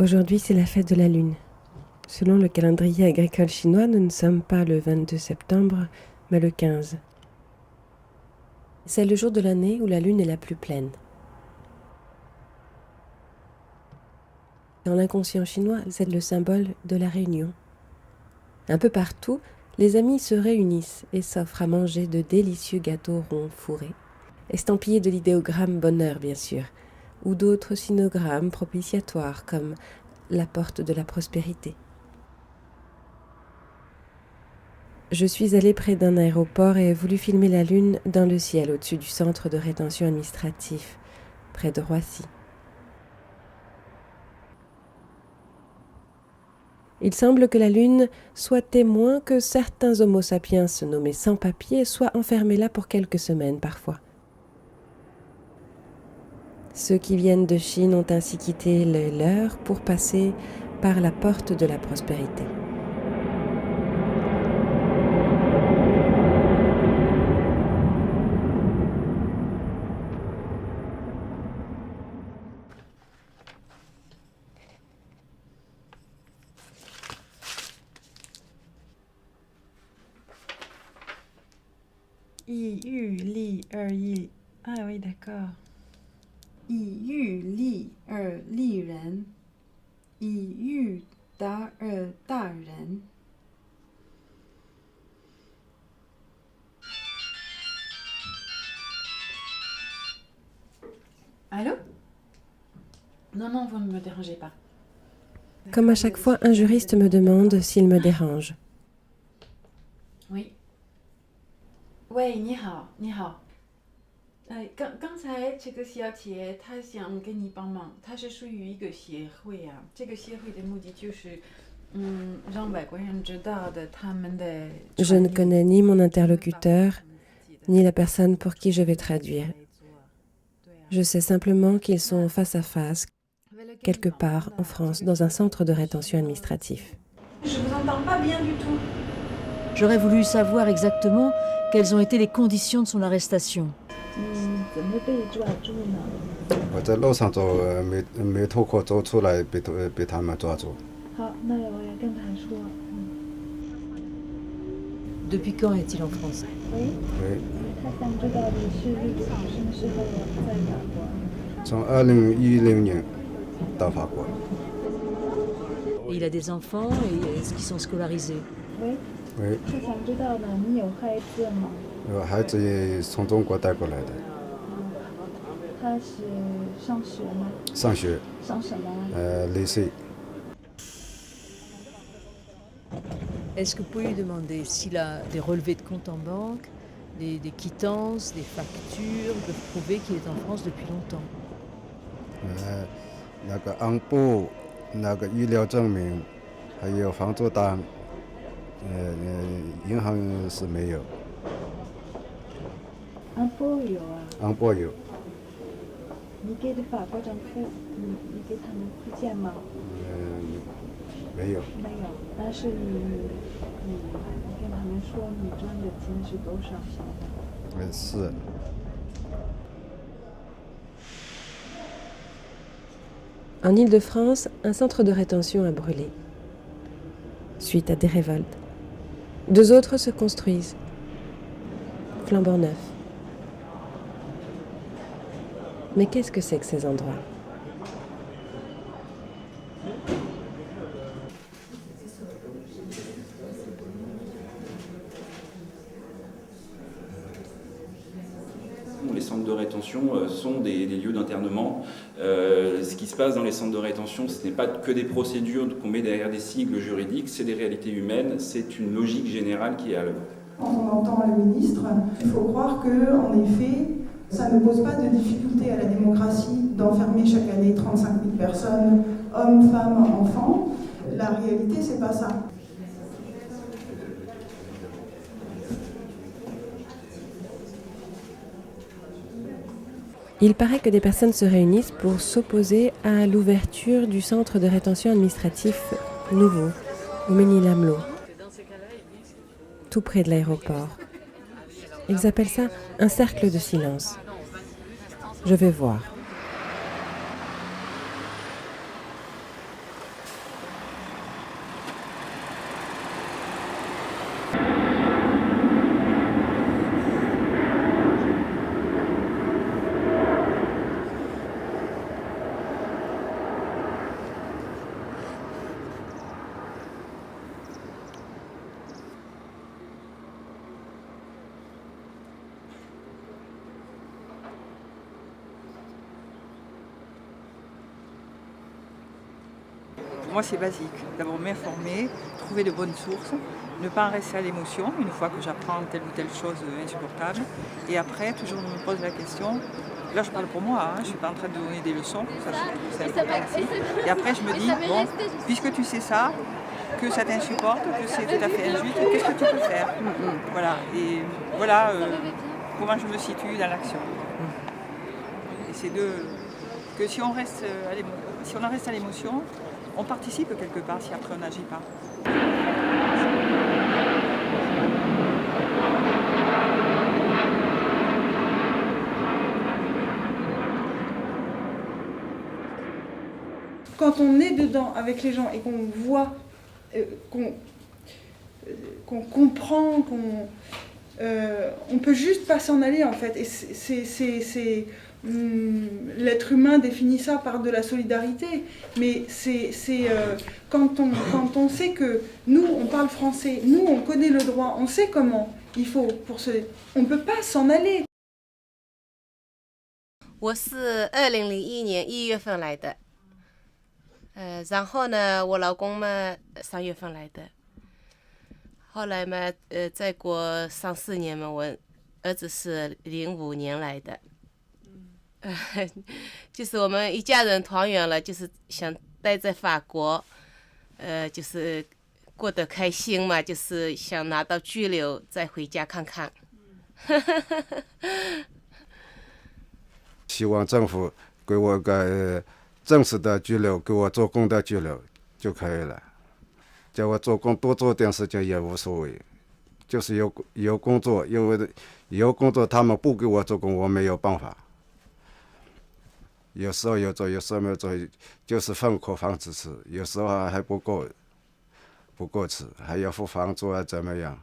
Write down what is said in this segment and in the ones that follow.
Aujourd'hui, c'est la fête de la Lune. Selon le calendrier agricole chinois, nous ne sommes pas le 22 septembre, mais le 15. C'est le jour de l'année où la Lune est la plus pleine. Dans l'inconscient chinois, c'est le symbole de la réunion. Un peu partout, les amis se réunissent et s'offrent à manger de délicieux gâteaux ronds fourrés, estampillés de l'idéogramme bonheur bien sûr, ou d'autres sinogrammes propitiatoires comme la porte de la prospérité. Je suis allée près d'un aéroport et ai voulu filmer la Lune dans le ciel au-dessus du centre de rétention administratif, près de Roissy. Il semble que la Lune soit témoin que certains homo sapiens nommés sans papier soient enfermés là pour quelques semaines parfois. Ceux qui viennent de Chine ont ainsi quitté les leurs pour passer par la porte de la prospérité. Yi yu li yi. Ah oui, d'accord. Yi yu li li ren. Yi yu da ren. Allô? Non, vous ne me dérangez pas. Comme à chaque fois, un juriste me demande s'il me dérange. Oui. 喂，你好，你好。刚才这个小姐她想跟你帮忙，她是属于一个协会啊。这个协会的目的就是，让外国人知道的他们的。Je ne connais ni mon interlocuteur, ni la personne pour qui je vais traduire. Je sais simplement qu'ils sont face à face, quelque part en France, dans un centre de rétention administratif. Je vous entends pas bien du tout. J'aurais voulu savoir exactement quelles ont été les conditions de son arrestation. 怎么被抓住呢？我在路上走，没透过走出来，被他们抓住。好，那我也跟他说。Depuis quand est-il en France? 喂，对，他想知道你是什么时候在法国？从2010年到法国。 Et il a des enfants et est-ce qu'ils sont scolarisés? 喂，喂，他想知道呢，你有孩子吗？我孩子也从中国带过来的，他是上学吗？上学，上什么？ lycée。 Est-ce que vous pouvez lui demander s'il a des relevés de compte en banque, des quittances, des factures, de prouver qu'il est en France depuis longtemps? 那个安保、那个医疗证明，还有房租单，银行是没有。安保有啊。安保有。你给的法国政府，你给他们附件吗？没有。没有，但是你跟他们说你赚的钱是多少？是。 En Île-de-France, un centre de rétention a brûlé, suite à des révoltes. 2 autres se construisent, flambant neufs. Mais qu'est-ce que c'est que ces endroits ? Les centres de rétention sont des lieux d'internement. Ce qui se passe dans les centres de rétention, ce n'est pas que des procédures qu'on met derrière des sigles juridiques, c'est des réalités humaines, c'est une logique générale qui est à l'œuvre. Quand on entend le ministre, il faut croire qu'en effet, ça ne pose pas de difficulté à la démocratie d'enfermer chaque année 35 000 personnes, hommes, femmes, enfants. La réalité, c'est pas ça. Il paraît que des personnes se réunissent pour s'opposer à l'ouverture du centre de rétention administratif nouveau, au Mesnil-Amelot, tout près de l'aéroport. Ils appellent ça un cercle de silence. Je vais voir. Moi, c'est basique. D'abord, m'informer, trouver de bonnes sources, ne pas en rester à l'émotion une fois que j'apprends telle ou telle chose insupportable. Et après, toujours me poser la question, là je parle pour moi, je ne suis pas en train de donner des leçons, ça c'est important aussi. Et après, je me dis, bon, puisque tu sais ça, que ça t'insupporte, que c'est tout à fait injuste, qu'est-ce que tu peux faire? Voilà, et voilà comment je me situe dans l'action. Et c'est que si on reste à l'émotion, on participe quelque part si après on n'agit pas. Quand on est dedans avec les gens et qu'on voit, qu'on comprend, on peut juste pas s'en aller en fait. Et l'être humain définit ça par de la solidarité, mais quand on sait que nous on parle français, nous on connaît le droit, on sait comment il faut on peut pas s'en aller. 我是2001年1月份来的，然后呢，我老公嘛3月份来的，后来嘛，再过3、4年嘛，我儿子是05年来的，就是我们一家人团圆了，就是想待在法国，就是过得开心嘛，就是想拿到居留再回家看看。希望政府给我个正式的居留，给我做工的居留就可以了。叫我做工多做点事情也无所谓，就是有工作，因为有工作他们不给我做工，我没有办法。有时候有做，有时候没有做，就是分口房子吃，有时候还不够吃，还要付房租啊，怎么样，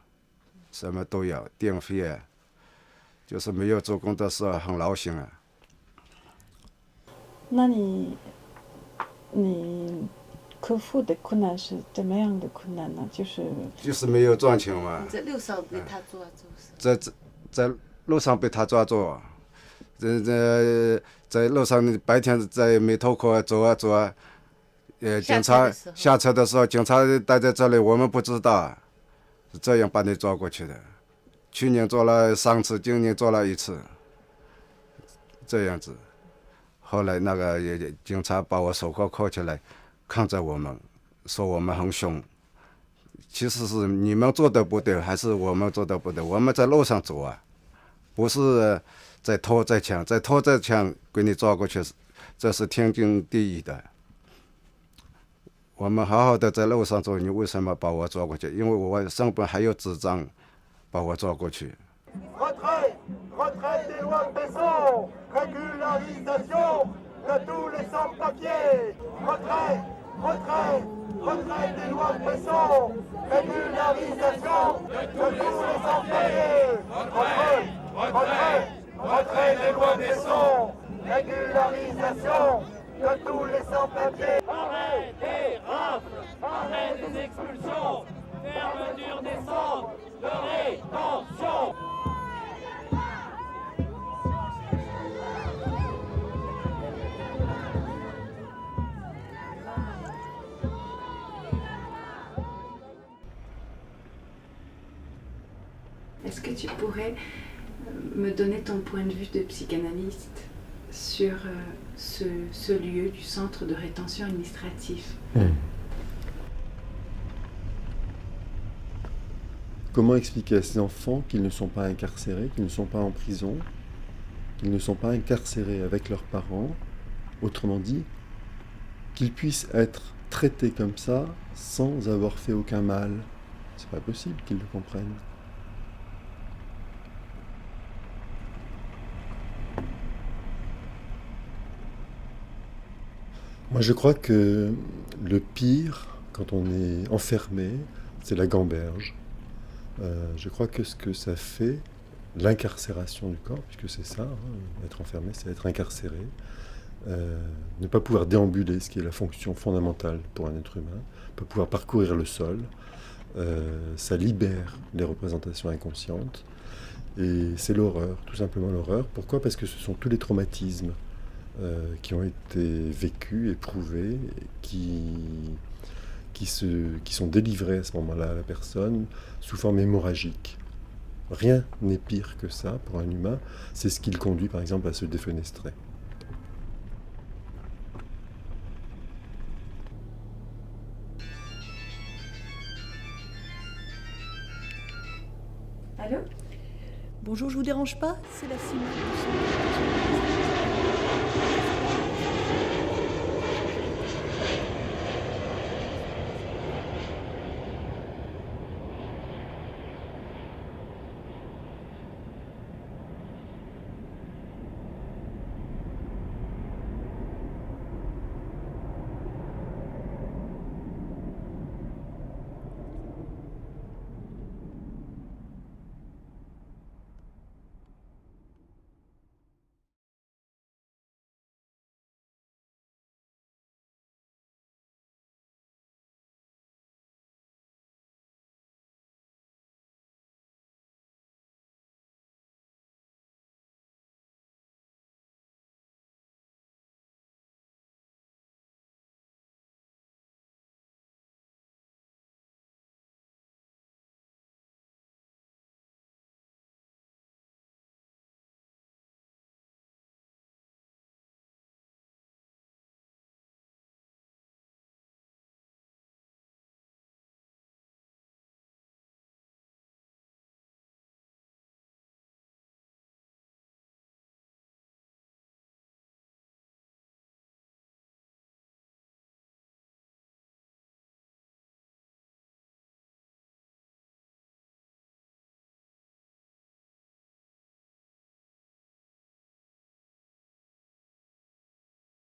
什么都要，电费啊，就是没有做工的时候很劳心啊。那你克服的困难是怎么样的困难呢？就是没有赚钱嘛。在路上被他抓住。在路上被他抓住，在路上白天在梅头口走啊，警察下车的时候，警察待在这里，我们不知道，是这样把你抓过去的。去年抓了3次，今年抓了1次，这样子。后来那个警察把我手铐铐起来，看着我们，说我们很凶。其实是你们做的不对，还是我们做的不对？我们在路上走啊，不是在偷在抢，在偷在抢给你抓过去，这是天经地义的。我们好好的在路上走，你为什么把我抓过去？因为我上边还有纸张，把我抓过去。Retrait des lois de Besson, régularisation de tous les sans-papiers. Retrait des lois de Besson, régularisation de tous les sans-papiers. Retrait des lois de Besson, régularisation de tous les sans-papiers. Arrêt des rafles, arrêt des expulsions, fermeture des centres de rétention. Est-ce que tu pourrais me donner ton point de vue de psychanalyste sur ce lieu du centre de rétention administratif? Comment expliquer à ces enfants qu'ils ne sont pas incarcérés, qu'ils ne sont pas en prison, qu'ils ne sont pas incarcérés avec leurs parents, autrement dit, qu'ils puissent être traités comme ça sans avoir fait aucun mal? C'est pas possible qu'ils le comprennent. Moi, je crois que le pire, quand on est enfermé, c'est la gamberge. Je crois que ce que ça fait, l'incarcération du corps, puisque c'est ça, être enfermé, c'est être incarcéré, ne pas pouvoir déambuler, ce qui est la fonction fondamentale pour un être humain, ne pas pouvoir parcourir le sol, ça libère les représentations inconscientes, et c'est l'horreur, tout simplement l'horreur. Pourquoi ? Parce que ce sont tous les traumatismes qui ont été vécus, éprouvés, qui qui sont délivrés à ce moment-là à la personne sous forme hémorragique. Rien n'est pire que ça pour un humain. C'est ce qui le conduit, par exemple, à se défenestrer. Allô? Bonjour, je vous dérange pas? C'est la Simone.